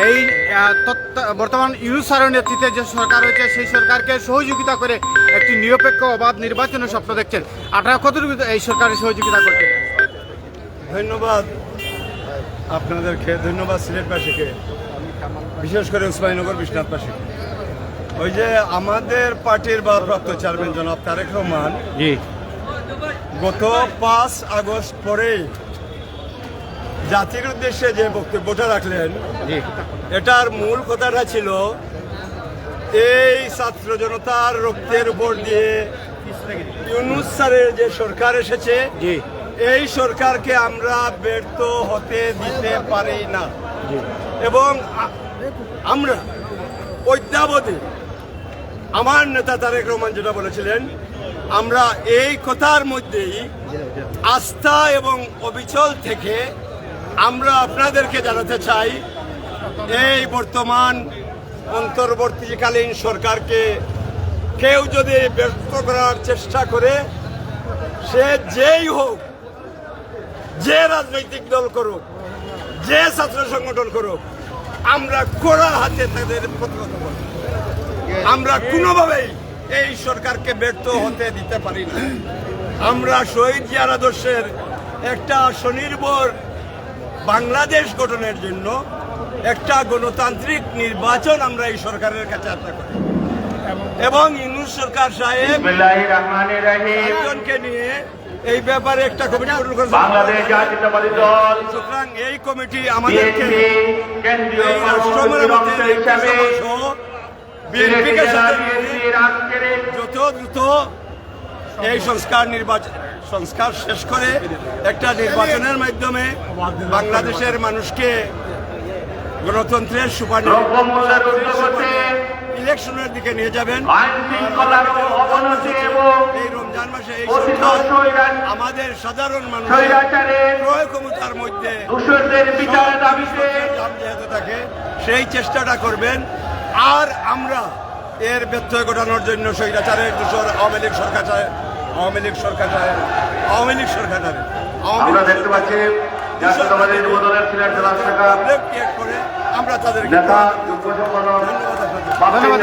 এই বর্তমান ইউনূস স্যারের নেতৃত্বে যে সরকার রয়েছে সেই সরকারকে সহযোগিতা করে একটি নিরপেক্ষ অবাধ নির্বাচনের স্বপ্ন দেখছেন। আপনারা কতটুকু এই সরকারের সহযোগিতা করছেন? ধন্যবাদ আপনাদেরকে, ধন্যবাদ সিলেটবাসীকে, বিশেষ করে উসমানীনগর বিশ্বনাথবাসীকে। ওই যে আমাদের পার্টির ভারপ্রাপ্ত চেয়ারম্যান জনাব তারেক রহমান গত 5 আগস্ট পরেই জাতির উদ্দেশ্যে যে বক্তব্যটা রাখলেন, এটার মূল কথাটা ছিল এই ছাত্র জনতার রক্তের উপর দিয়ে ইউনূস স্যারের যে সরকার এসেছে, এই সরকারকে আমরা ব্যর্থ হতে দিতে পারি না। এবং আমরা অদ্যাবধি আমার নেতা তারেক রহমান যেটা বলেছিলেন, আমরা এই কথার মধ্যেই আস্থা এবং অবিচল থেকে আমরা আপনাদেরকে জানাতে চাই, এই বর্তমান অন্তর্বর্তীকালীন সরকারকে কেউ যদি ব্যর্থ করার চেষ্টা করে, সে যেই হোক, যে রাজনৈতিক দল করুক, যে ছাত্র সংগঠন করুক, আমরা কড়া হাতে তাদের প্রতিহত করব। আমরা কোনোভাবেই এই সরকারকে ব্যর্থ হতে দিতে পারি না। আমরা শহীদ জিয়ার আদর্শের একটা স্বনির্ভর বাংলাদেশ গঠনের জন্য একটা গণতান্ত্রিক নির্বাচন আমরা এই সরকারের কাছে আশা করি এবং ইউনূস সরকার সাহেব একজনকে নিয়ে এই ব্যাপারে একটা কমিটি গঠন করেছে বাংলাদেশ জাতীয়তাবাদী দল। সুতরাং এই কমিটি আমাদেরকে বিএনপিকে যত দ্রুত এই সংস্কার শেষ করে একটা নির্বাচনের মাধ্যমে বাংলাদেশের মানুষকে গণতন্ত্রের সুপার ইলেকশনের দিকে নিয়ে যাবেন। এই রমজান মাসে এই আমাদের সাধারণ মানুষের ক্রয় ক্ষমতার মধ্যে যেহেতু থাকে, সেই চেষ্টাটা করবেন। আর আমরা এর ব্যত্যয় ঘটানোর জন্য স্বৈরাচারের দোষর আওয়ামী লীগ সরকার আমরা তাদেরকে ধন্যবাদ।